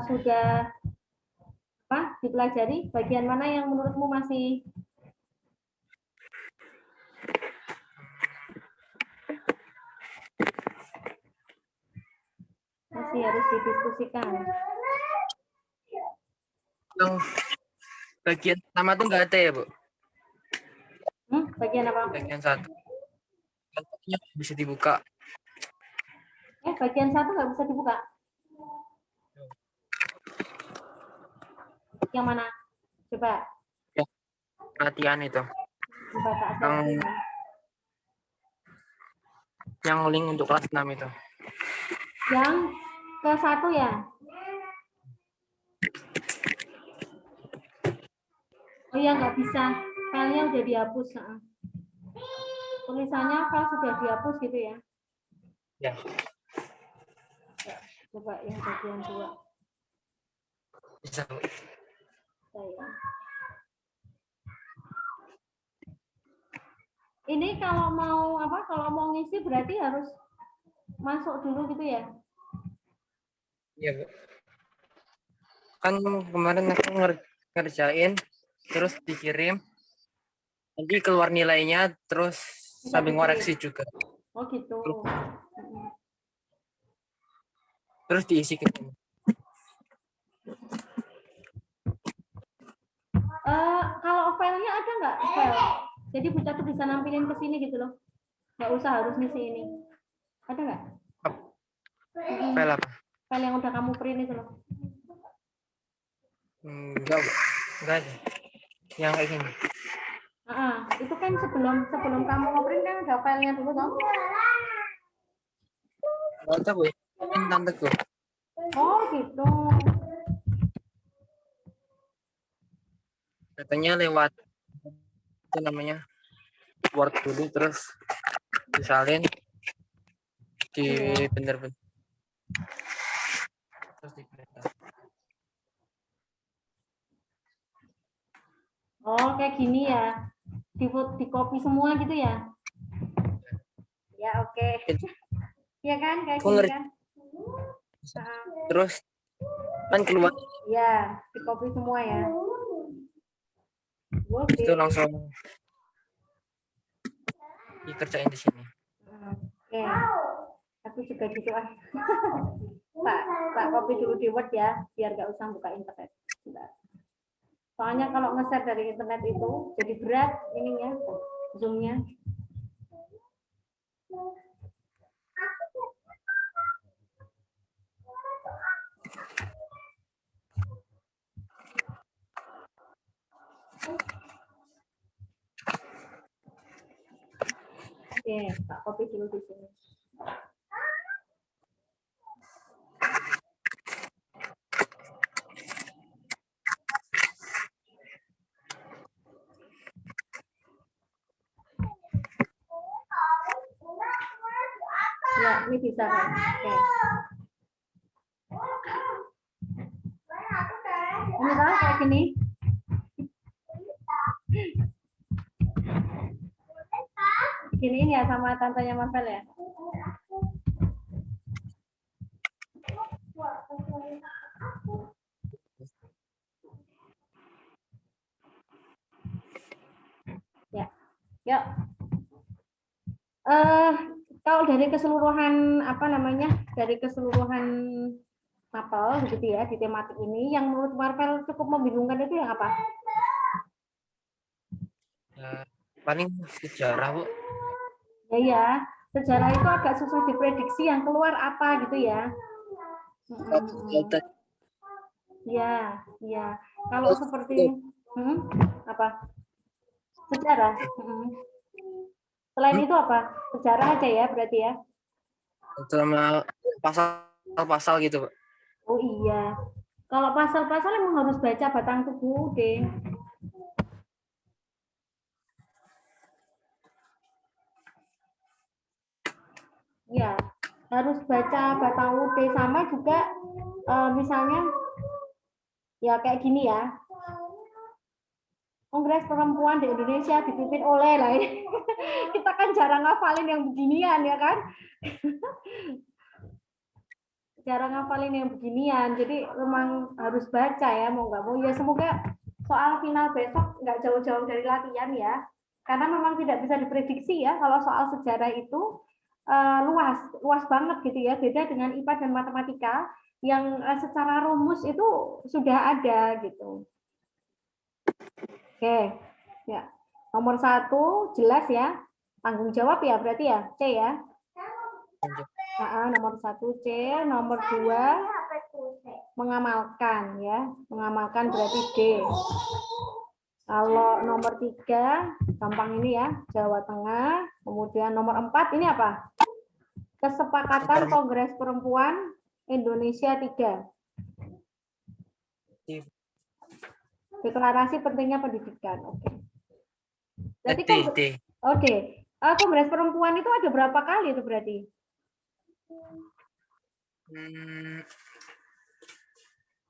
sudah dipelajari? Bagian mana yang menurutmu masih harus didiskusikan? Yang bagian pertama tuh nggak ada ya, Bu? Bagian apa? Bagian 1. Contohnya bisa dibuka. Bagian 1 nggak bisa dibuka. Yang mana? Coba. Ya, perhatian itu. Coba tak share. Yang link untuk kelas 6 itu. Yang ke 1 ya? Oh iya, nggak bisa. Filenya udah dihapus. Tulisannya file sudah dihapus gitu ya? Ya. Coba yang bagian 2. Bisa, Bu. Ini kalau mau ngisi berarti harus masuk dulu gitu ya? Iya, Bu. Kan kemarin aku ngerjain, terus dikirim, nanti keluar nilainya, terus sambil ngoreksi juga. Oh gitu. Terus diisi ke sini. Kalau filenya ada nggak file? Jadi Bu Catur bisa nampilin ke sini gitu loh. Nggak usah harus ngisi ini. Ada nggak? File apa? File yang udah kamu print itu loh. Enggak, Bu. Enggak ada. Yang kayak gini. Itu kan sebelum kamu nge-print kan ada filenya dulu dong. Nggak ada, Bu. Ini tanteku. Oh gitu. Katanya lewat itu namanya Word dulu, terus disalin di bener-bener terus di Oh kayak gini ya, di copy semua gitu ya? Ya oke. Ya kan kayak gini kan? Terus kan keluar. Ya di copy semua ya. Itu langsung dikerjain di sini. Oke. Aku juga gitu Pak copy dulu di Word ya, biar nggak usah buka internet. Soalnya kalau nge-share dari internet itu jadi berat ininya, zoom-nya. Oke, tak copy dulu di sini. Ya, ini bisa kan? Oke. Ini kan kayak gini. Giniin ya sama tantanya Marvel ya. Ya, yuk. Kalau dari keseluruhan dari keseluruhan mapel begitu ya di tematik ini, yang menurut Marvel cukup membingungkan itu yang apa? Ya, paling sejarah, Bu. Ya, sejarah itu agak susah diprediksi yang keluar apa gitu ya. Ya, ya. Kalau seperti apa? Sejarah. Selain itu apa? Sejarah aja ya berarti ya. Sama pasal-pasal gitu, Pak. Oh iya. Kalau pasal-pasal emang harus baca batang tubuh deh. Ya, harus baca batang UD sama juga misalnya ya kayak gini ya. Kongres Perempuan di Indonesia dipimpin oleh lah ya. Kita kan jarang ngafalin yang beginian ya kan. jarang ngafalin yang beginian, jadi memang harus baca ya, mau nggak mau ya. Semoga soal final besok nggak jauh-jauh dari latihan ya, karena memang tidak bisa diprediksi ya kalau soal sejarah itu luas banget gitu ya, beda dengan IPA dan matematika yang secara rumus itu sudah ada gitu. Oke, ya. Nomor 1 jelas ya, tanggung jawab ya berarti ya, C ya. Nomor 1 C, nomor 2 mengamalkan ya, mengamalkan berarti D. Kalau nomor 3 gampang ini ya, Jawa Tengah. Kemudian nomor 4 ini apa? Kesepakatan Kongres Perempuan Indonesia 3. Deklarasi pentingnya pendidikan. Oke. Berarti Kongres Perempuan itu ada berapa kali itu berarti?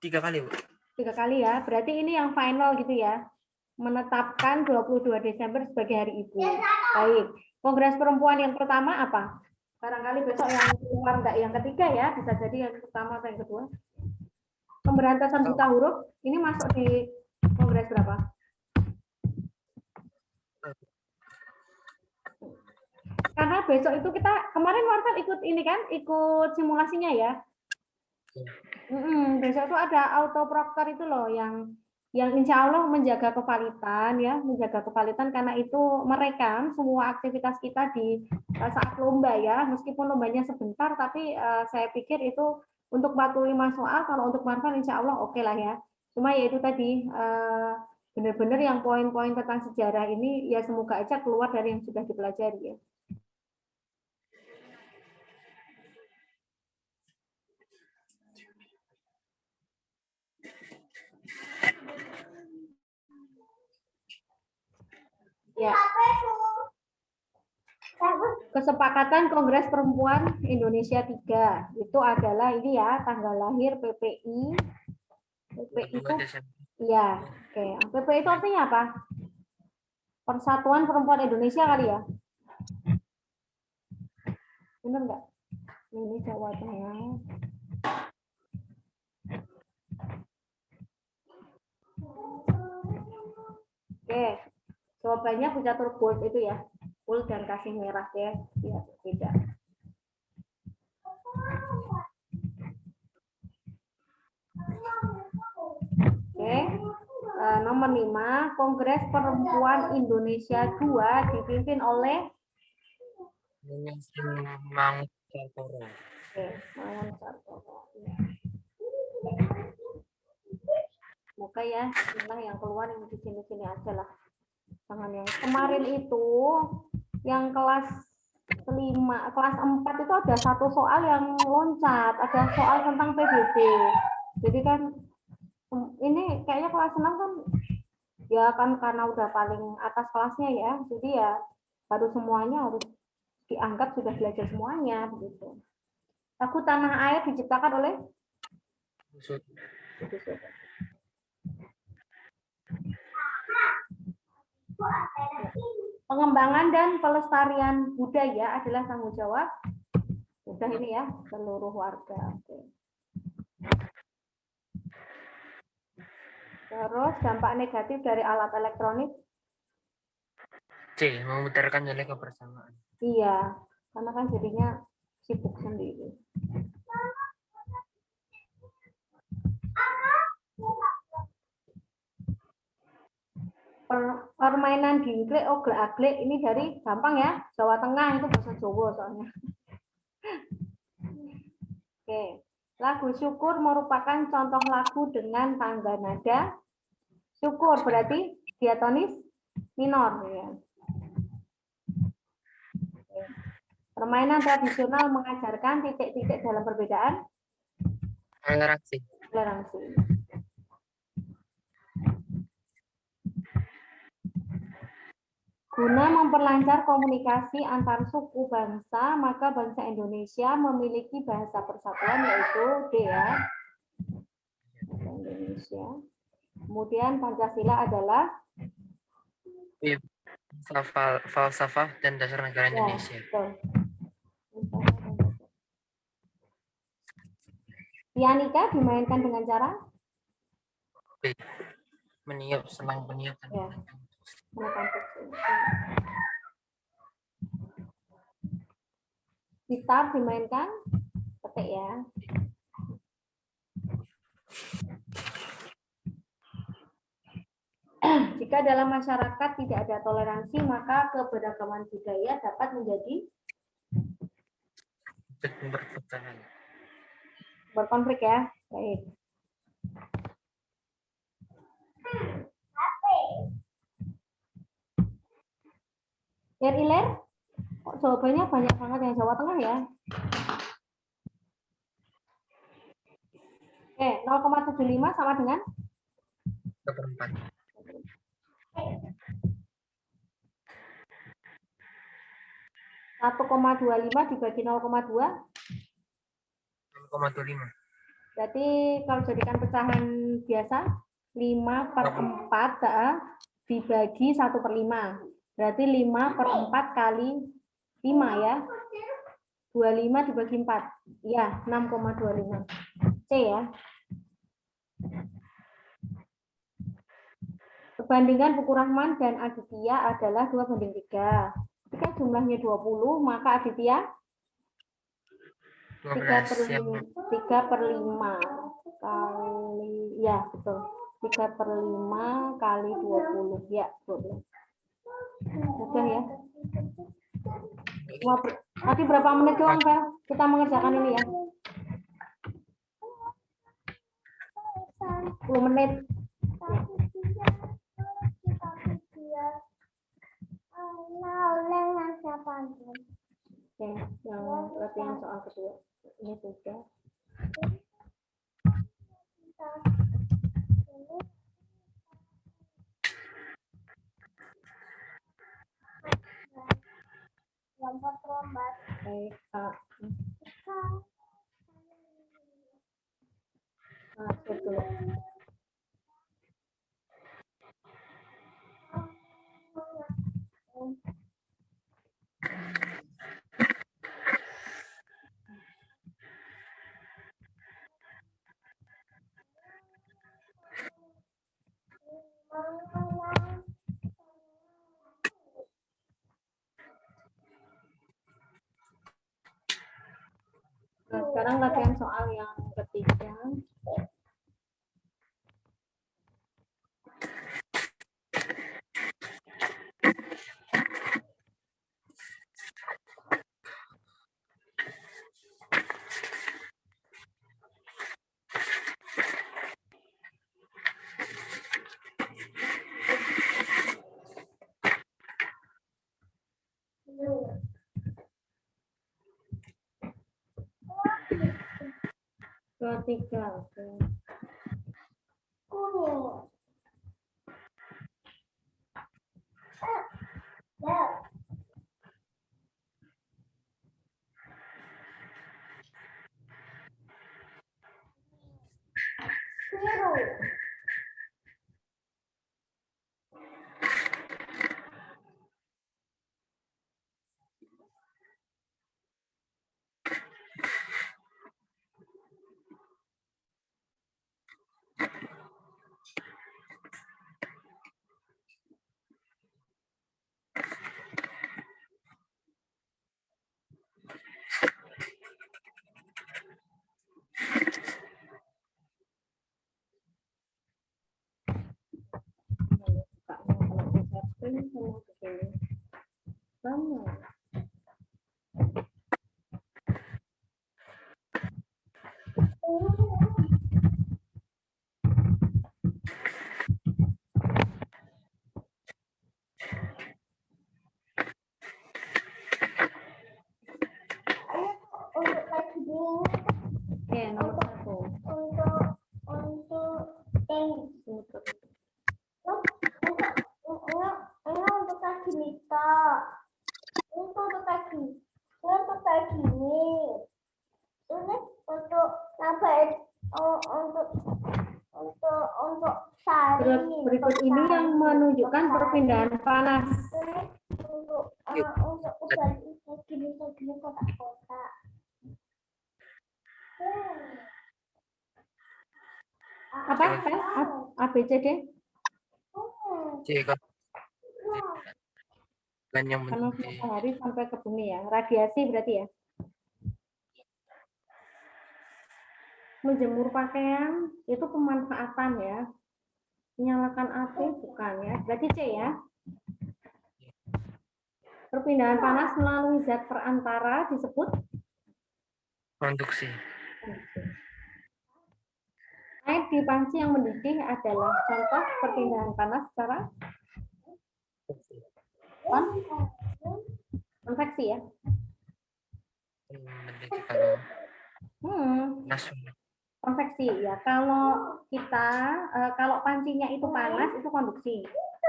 3 kali, Bu. 3 kali ya. Berarti ini yang final gitu ya. Menetapkan 22 Desember sebagai Hari Ibu. Baik. Kongres Perempuan yang pertama apa? Barangkali besok yang keluar enggak yang ketiga ya, bisa jadi yang pertama atau yang kedua. Pemberantasan buta huruf ini masuk di kongres berapa? Karena besok itu kita kemarin Marvel ikut ini kan, ikut simulasinya ya. Besok itu ada autoproctor itu loh yang insya Allah menjaga kevalitan ya, menjaga kevalitan karena itu merekam semua aktivitas kita di saat lomba ya, meskipun lombanya sebentar tapi saya pikir itu untuk 45 soal, kalau untuk Marvel insya Allah oke lah ya. Cuma ya itu tadi benar-benar yang poin-poin tentang sejarah ini ya semoga aja keluar dari yang sudah dipelajari ya. Ya. Kesepakatan Kongres Perempuan Indonesia 3 itu adalah ini ya, tanggal lahir PPI. PPI itu ya, oke. PPI itu artinya apa? Persatuan Perempuan Indonesia kali ya? Benar nggak? Ini Jawa Tengah. Oke. Jawabannya bisa bold itu ya. Bold dan kasih merah ya. Ya, beda. Oke. Nomor 5, Kongres Perempuan Indonesia 2 dipimpin oleh Mangun Sartono. Oke, Mangun Sartono. Semoga ya, inilah yang keluar yang di sini-sini aja lah. Jangan yang kemarin itu yang kelas 5, kelas 4 itu ada satu soal yang loncat, ada soal tentang PBB. Jadi kan ini kayaknya kelas 6 kan ya kan karena udah paling atas kelasnya ya. Jadi ya harus semuanya harus dianggap sudah belajar semuanya begitu. Lagu Tanah Air diciptakan oleh Pengembangan dan pelestarian budaya adalah tanggung jawab sudah ini ya seluruh warga. Oke. Terus dampak negatif dari alat elektronik? C, memutarkan nilai kebersamaan. Iya, karena kan jadinya sibuk sendiri. Permainan dingklek, oglek-aglek ini dari gampang ya, Jawa Tengah itu bahasa Jawa soalnya. Oke, lagu Syukur merupakan contoh lagu dengan tangga nada. Syukur berarti diatonis minor. Ya. Permainan tradisional mengajarkan titik-titik dalam perbedaan. Toleransi. Toleransi. Guna memperlancar komunikasi antar suku bangsa, maka bangsa Indonesia memiliki bahasa persatuan yaitu D ya. Bahasa Indonesia. Kemudian Pancasila adalah falsafah dan dasar negara Indonesia. Betul. Pianika dimainkan dengan cara B. Meniup, selang meniup. ya, menekan tutup. Gitar dimainkan petik ya. Jika dalam masyarakat tidak ada toleransi, maka keberagaman budaya dapat menjadi Berpecahan. berkonflik ya. Baik. Iler, kok jawabannya banyak banget yang Jawa Tengah ya? Oke, 0,75 sama dengan 4. 1,25 dibagi 0,2. 0,25. Berarti kalau jadikan pecahan biasa 5/4 dibagi 1/5. Berarti 5/4 kali 5 ya. 25 dibagi 4. Ya, 6,25. C ya. Perbandingan buku Rahman dan Aditya adalah 2/3. Jika jumlahnya 20, maka Aditya 3/5 kali, ya betul, 3/5 kali 20, ya 12. Mudah ya. Tadi berapa menit doang, Fel? Kita mengerjakan ini ya. 10 menit. Oke, yang latihan soal kedua. Ini sudah. Lompat. Baik, betul. Nah, sekarang latihan soal yang ketiga. Ketiga, oke. Sama. Oke, nomor 1. Untuk kaki Nita. Untuk kaki. Untuk kaki ini. Ini untuk apa? Untuk sari. Berikut ini yang menunjukkan perpindahan panas. Untuk gini kotak-kotak. Apa? A, B, C, D? C kan yang Panas mendidih. matahari sampai ke bumi ya. Radiasi berarti ya. Menjemur pakaian itu pemanfaatan ya. Menyalakan api bukan ya. Berarti C ya. Perpindahan panas melalui zat perantara disebut Konduksi. air di panci yang mendidih adalah contoh perpindahan panas secara konveksi ya. Mendidih kalau panas. Konveksi ya. Kalau kita kalau pancinya itu panas itu konduksi.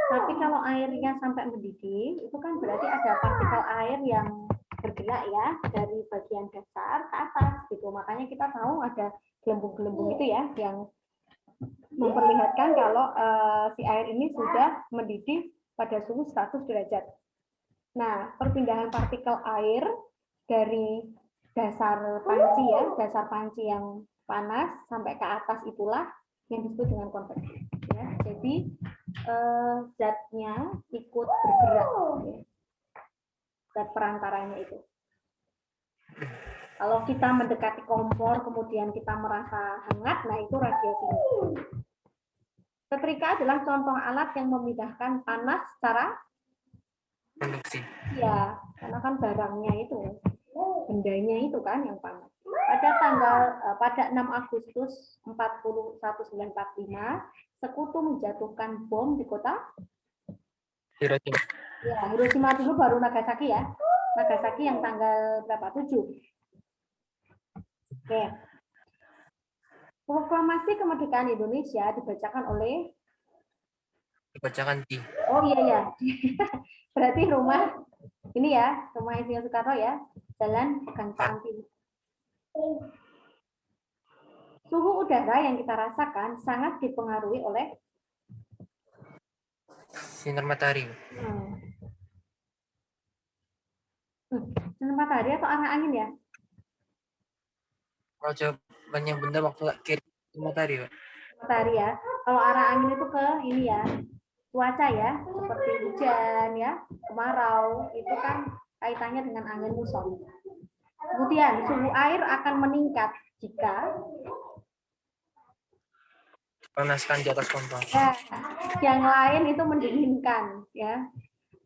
Tapi kalau airnya sampai mendidih itu kan berarti ada partikel air yang bergerak ya dari bagian dasar ke atas gitu. Makanya kita tahu ada gelembung-gelembung itu ya yang memperlihatkan kalau si air ini sudah mendidih pada suhu 100 derajat. Nah, perpindahan partikel air dari dasar panci ya, dasar panci yang panas sampai ke atas itulah yang disebut dengan konveksi. Ya, jadi zatnya ikut bergerak, ya. Zat perantaranya itu. Kalau kita mendekati kompor, kemudian kita merasa hangat, nah itu radiasi. Setrika adalah contoh alat yang memindahkan panas secara Konduksi. ya, karena kan barangnya itu, bendanya itu kan yang panas. Pada 6 Agustus 1945, sekutu menjatuhkan bom di kota Hiroshima. ya, Hiroshima dulu baru Nagasaki ya. Nagasaki yang tanggal berapa? 7. Oke. Proklamasi kemerdekaan Indonesia dibacakan oleh Dibacakan di. oh iya ya. Berarti rumah ini ya, rumah Insinyur Soekarno ya, Jalan Gang Cantik. Suhu udara yang kita rasakan sangat dipengaruhi oleh Sinar matahari. Sinar matahari atau arah angin ya? Kalau jawabannya benda maksud kiri matahari, Pak. Matahari ya. Kalau arah angin itu ke ini ya, cuaca ya, seperti hujan ya, kemarau, itu kan kaitannya dengan angin muson. Kemudian suhu air akan meningkat jika Panaskan di atas kompor. ya, yang lain itu mendinginkan ya.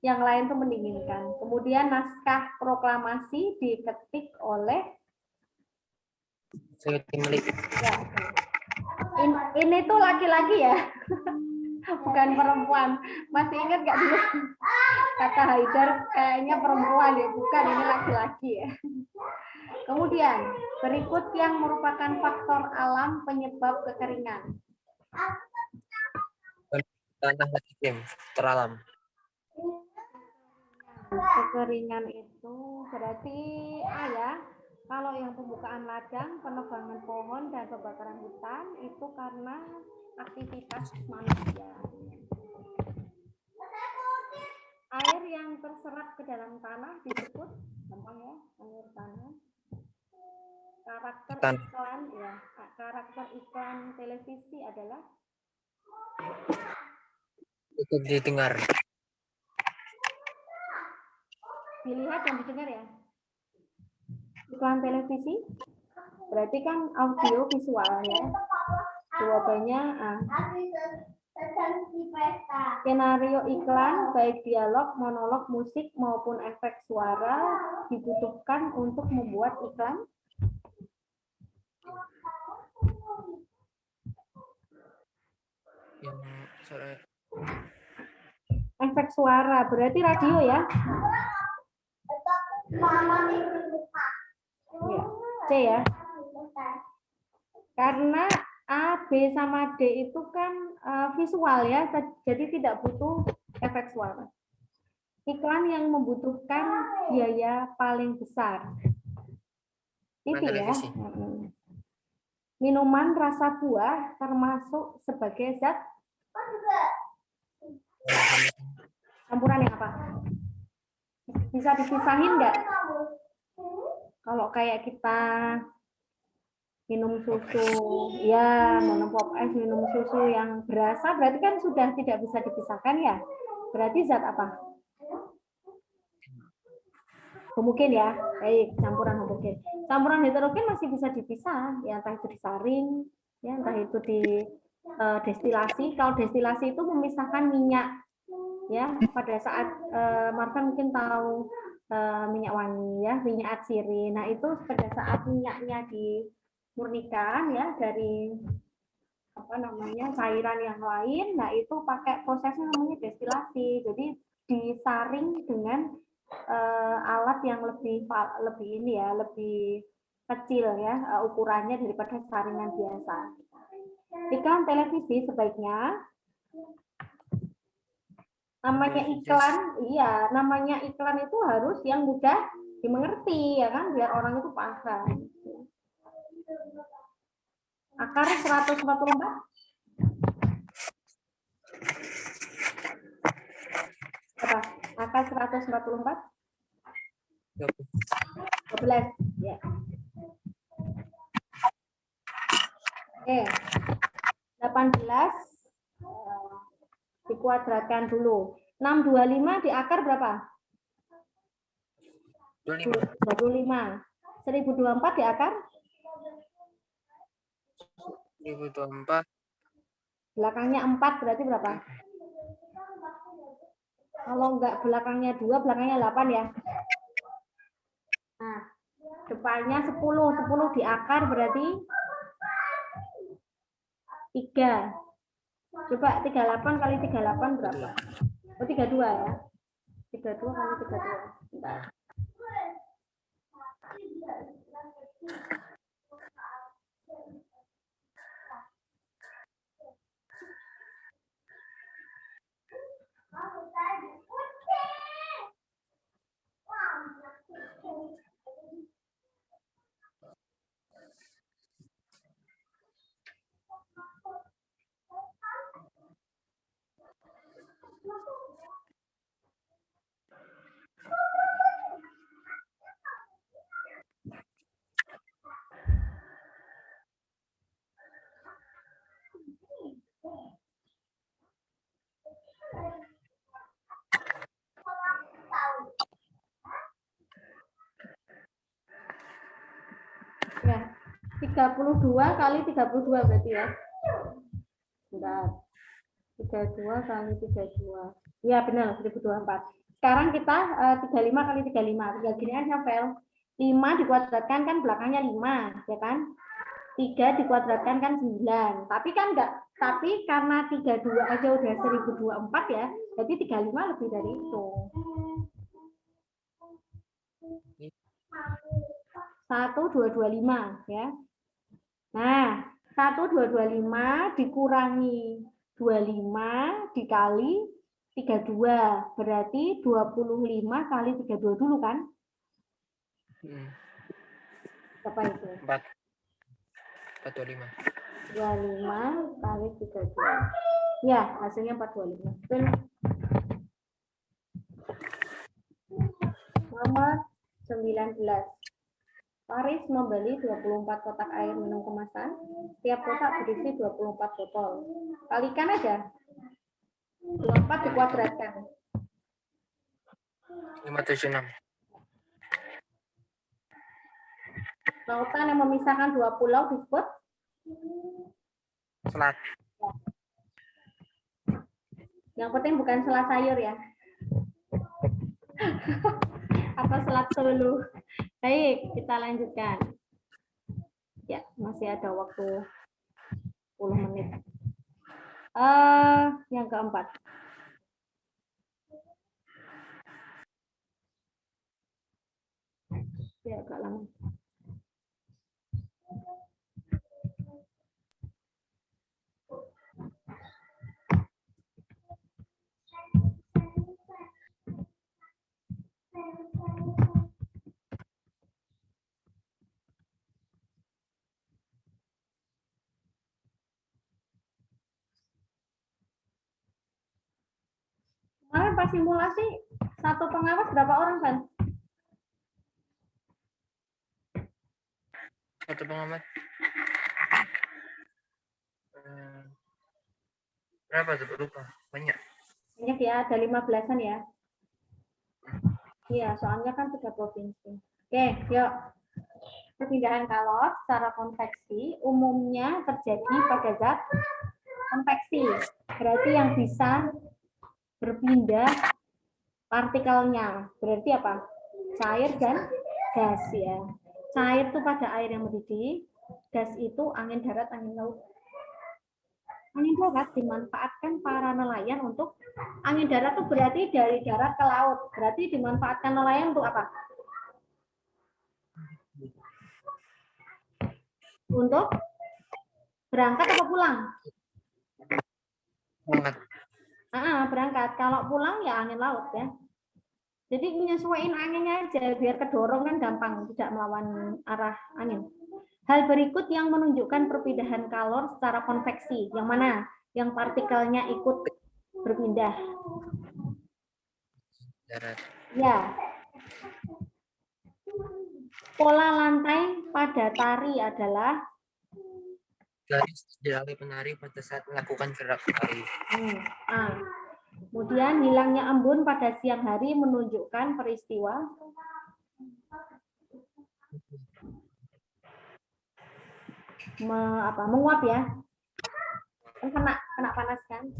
Yang lain itu mendinginkan. Kemudian naskah proklamasi diketik oleh Milik. ya. Ini tuh laki-laki ya. Bukan perempuan. Masih ingat nggak dulu kata Haidar kayaknya perempuan ya, bukan, ini laki-laki ya. Kemudian berikut yang merupakan faktor alam penyebab kekeringan. Tanah ekstrim teralam. Kekeringan itu berarti ya. Kalau yang pembukaan ladang, penebangan pohon dan pembakaran hutan itu karena aktivitas manusia. Air yang terserap ke dalam tanah disebut gampang ya, air tanah. Karakter iklan televisi adalah Itu didengar. dilihat dan didengar ya. Iklan televisi berarti kan audio visual ya. Jawabannya skenario iklan baik dialog, monolog, musik maupun efek suara dibutuhkan untuk membuat iklan. Efek suara berarti radio ya. Ya, C ya. Karena A, B sama D itu kan visual ya, jadi tidak butuh efek suara. Iklan yang membutuhkan biaya paling besar. TV ya. Minuman rasa buah termasuk sebagai zat campuran yang apa? Bisa dipisahin nggak? Kalau kayak kita minum susu, ya minum pop es, minum susu yang berasa, berarti kan sudah tidak bisa dipisahkan ya. Berarti zat apa? Homogen ya, baik, campuran homogen. Campuran heterogen masih bisa dipisah, ya entah itu disaring, ya entah itu di destilasi. Kalau destilasi itu memisahkan minyak, ya pada saat Marvan mungkin tahu minyak wangi ya, minyak atsiri. Nah itu pada saat minyaknya dimurnikan ya dari apa namanya cairan yang lain, nah itu pakai prosesnya namanya destilasi. Jadi disaring dengan alat yang lebih ini ya, lebih kecil ya ukurannya daripada saringan biasa. Iklan televisi sebaiknya namanya iklan, iya, namanya iklan itu harus yang mudah dimengerti ya kan, biar orang itu paham. Akar 144. Apa? Akar 144? 12, ya. Oke. 18 dikuadratkan dulu. 625 di akar berapa? 25. 1024 di akar? 1024. Belakangnya 4 berarti berapa? Kalau enggak belakangnya 2, belakangnya 8 ya. Nah, depannya 10. 10 di akar berarti 3. Coba 38 kali 38 berapa? Oh, 32 ya. 32 kali 32. Bentar. Ya, 32 kali 32 berarti ya. Bentar. 32 kali 32. Ya benar, 1024. Sekarang kita 35 kali 35. Tinggal gini aja, Vel. 5 dikuadratkan kan belakangnya 5, ya kan? 3 dikuadratkan kan 9. Tapi kan enggak, tapi karena 32 aja udah 1024 ya, jadi 35 lebih dari itu. 1225 ya. Nah, 1225 dikurangi 25 dikali 32 berarti 25 kali 32 dulu kan? Berapa itu? 425. 25 kali 32. Ya, hasilnya 425. Betul. Nomor 19. Paris membeli 24 kotak air minum kemasan. Setiap kotak berisi 24 botol. Kalikan aja. 24 dikuadratkan. 576. Lautan yang memisahkan dua pulau disebut Selat. Yang penting bukan selat sayur ya. Apa selat Solo. Baik, kita lanjutkan. Ya, masih ada waktu 10 menit. Yang keempat. Ya, agak lama. Kemarin pas simulasi, satu pengawas berapa orang, Van? Satu pengamat Berapa tuh? Lupa. Banyak. Banyak ya, ada 15-an ya. Iya, soalnya kan 3 provinsi. Oke, yuk. Perpindahan kalor secara konveksi umumnya terjadi pada zat konveksi. Berarti yang bisa berpindah partikelnya. Berarti apa? Cair dan gas ya. Cair itu pada air yang mendidih, gas itu angin darat, angin laut. Angin darat dimanfaatkan para nelayan untuk angin darat itu berarti dari darat ke laut. Berarti dimanfaatkan nelayan untuk apa? Untuk berangkat atau pulang? Banget. Berangkat. Kalau pulang ya angin laut ya. Jadi menyesuaikan anginnya aja biar kedorong kan gampang, tidak melawan arah angin. Hal berikut yang menunjukkan perpindahan kalor secara konveksi. Yang mana? Yang partikelnya ikut berpindah. Darat. Ya. Pola lantai pada tari adalah Garis dilalui penari pada saat melakukan gerak tari. Kemudian hilangnya embun pada siang hari menunjukkan peristiwa menguap ya. Kena panas kan.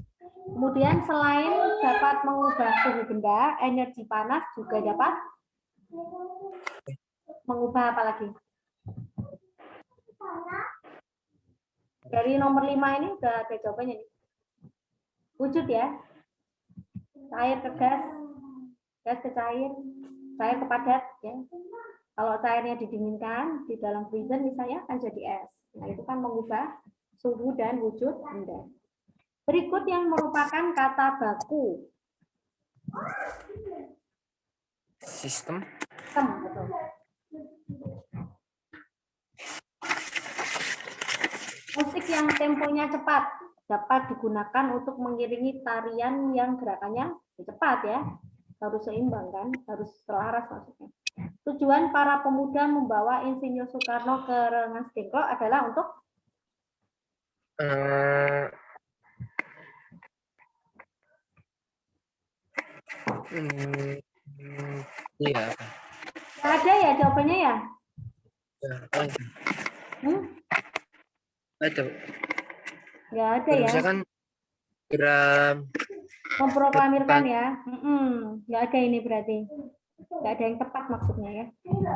Kemudian selain dapat mengubah suhu benda, energi panas juga dapat mengubah apa lagi? Dari nomor 5 ini udah ada jawabannya nih. Wujud ya. Cair ke gas, gas ke cair, cair ke padat ya. Kalau cairnya didinginkan di dalam freezer misalnya akan jadi es. Nah, itu kan mengubah suhu dan wujud benda. Berikut yang merupakan kata baku. Sistem. Betul. Musik yang temponya cepat dapat digunakan untuk mengiringi tarian yang gerakannya cepat ya. Harus seimbang kan, harus selaras maksudnya. Tujuan para pemuda membawa Insinyur Soekarno ke Rengas Dengklok adalah untuk Iya. ada ya jawabannya ya? Ada. Nggak ada ya? Misalkan kira Memproklamirkan ya? Nggak ada ini berarti. Nggak ada yang tepat maksudnya ya.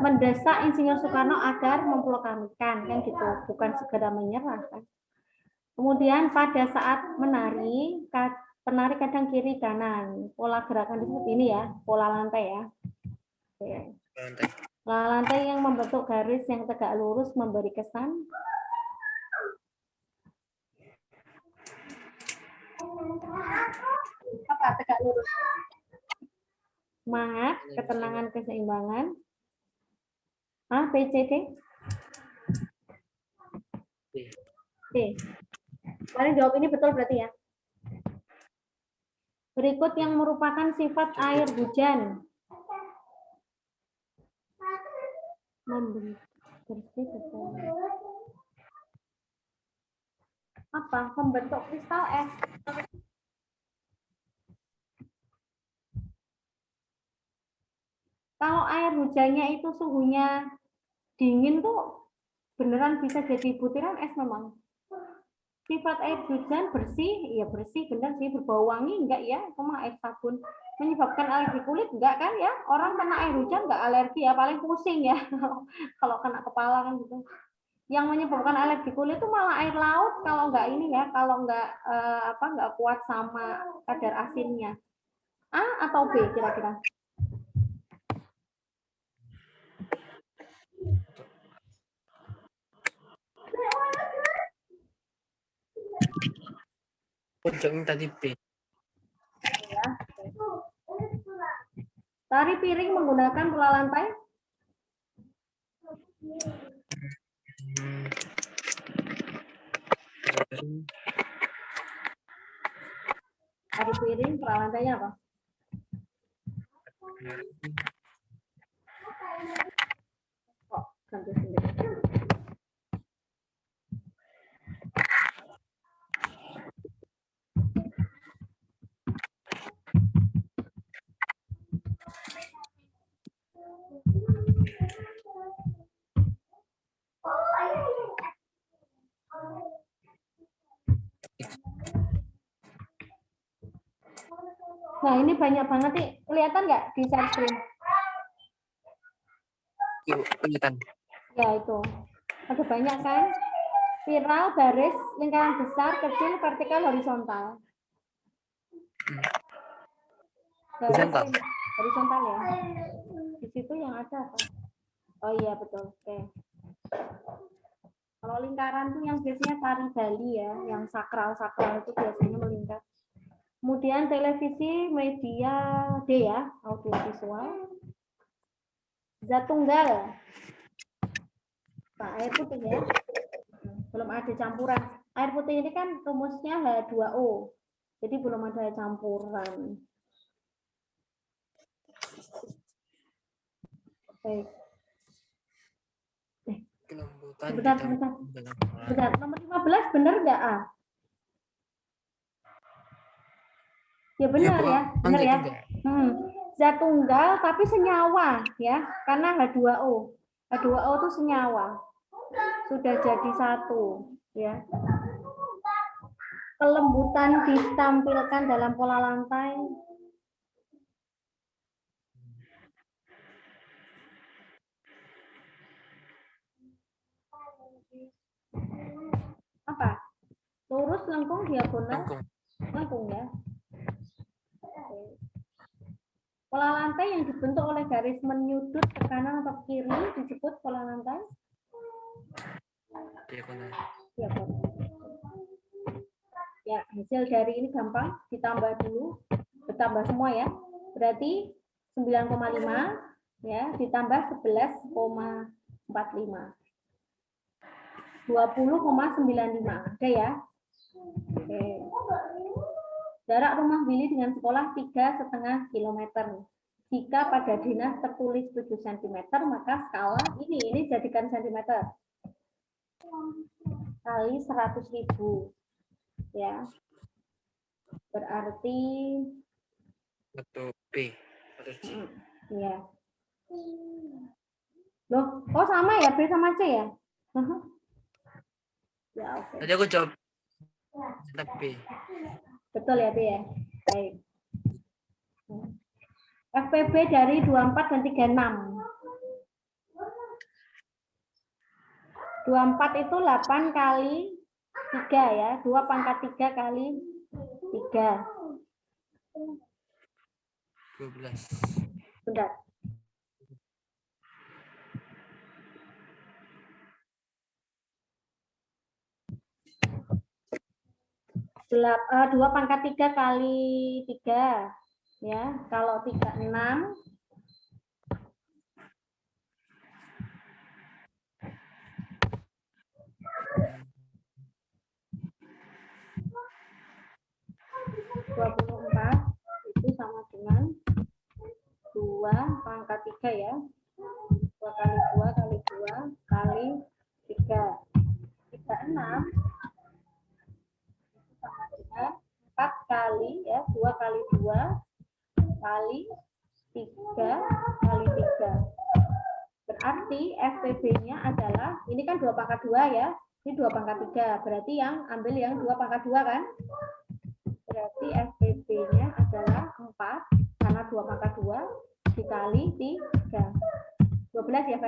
Mendesak Insinyur Soekarno agar memproklamirkan kan gitu, bukan segera menyerah kan. Kemudian pada saat menari, penari kadang kiri kanan. Pola gerakan seperti ini ya, pola lantai ya. Oke. Pola lantai yang membentuk garis yang tegak lurus memberi kesan apa? Tegak lurus. Semangat, ketenangan, keseimbangan. B, C, D? D. Kalian jawab ini betul berarti ya. Berikut yang merupakan sifat air hujan. Apa? Membentuk kristal es. Kalau air hujannya itu suhunya dingin tuh beneran bisa jadi butiran es memang. Sifat air hujan bersih, ya bersih bener sih, berbau wangi enggak ya, sama air sabun. Menyebabkan alergi kulit enggak kan ya? Orang kena air hujan enggak alergi ya, paling pusing ya kalau kena kepala kan gitu. Yang menyebabkan alergi kulit itu malah air laut kalau enggak ini ya, kalau enggak enggak kuat sama kadar asinnya. A atau B kira-kira? Pojoknya tadi B. Ya. Tari piring menggunakan pola lantai? Tari piring pola lantainya apa? Kok ganti sendiri? Nah, ini banyak banget nih. Kelihatan nggak di share screen? Yuk, kelihatan. Ya, itu. Ada banyak kan? Spiral, baris, lingkaran besar, kecil, vertikal, horizontal. Garis Horizontal. horizontal ya. Di situ yang ada apa? Oh iya, betul. Oke. Kalau lingkaran tuh yang biasanya tari Bali ya, yang sakral-sakral itu biasanya melingkar. Kemudian televisi, media D ya, audiovisual. Zat tunggal. Nah, air putih ya. Belum ada campuran. Air putih ini kan rumusnya H2O. Jadi belum ada campuran. Oke. Kelembutan Bentar. Bentar, nomor 15 benar nggak ah? Ya benar ya, benar ya. Zat tunggal tapi senyawa ya, karena H2O. H2O itu senyawa. Sudah jadi satu ya. Kelembutan ditampilkan dalam pola lantai. Apa? Lurus, lengkung, diagonal? Lengkung ya. Pola lantai yang dibentuk oleh garis menyudut ke kanan atau kiri disebut pola lantai? Diagonal. Ya, hasil dari ini gampang, ditambah dulu, ditambah semua ya. Berarti 9,5 ya, ditambah 11,45. 20,95. Oke ya. Oke. Jarak rumah Willy dengan sekolah 3,5 km. Jika pada dinas tertulis 7 cm, maka skala ini jadikan cm. Kali 100.000. Ya. Berarti Atau B atau C. Ya. Loh, oh sama ya, B sama C ya? Ya, oke. Tadi aku jawab B. Betul ya, B ya? Baik. FPB dari 24 dan 36. 24 itu 8 kali 3 ya. 2 pangkat 3 kali 3. 12. Bentar. 2 pangkat 3 kali 3. Ya, kalau 36. 24 itu sama dengan 2 pangkat 3 ya. 2 kali 2 kali 2 kali 3. 36 sama dengan 4 kali ya, 2 kali 2 kali 3 kali 3. Berarti FPB-nya adalah, ini kan 2 pangkat 2 ya, ini 2 pangkat 3. Berarti yang ambil yang 2 pangkat 2 kan? Berarti FPB-nya adalah 4, karena 2 pangkat 2 dikali 3. 12 ya,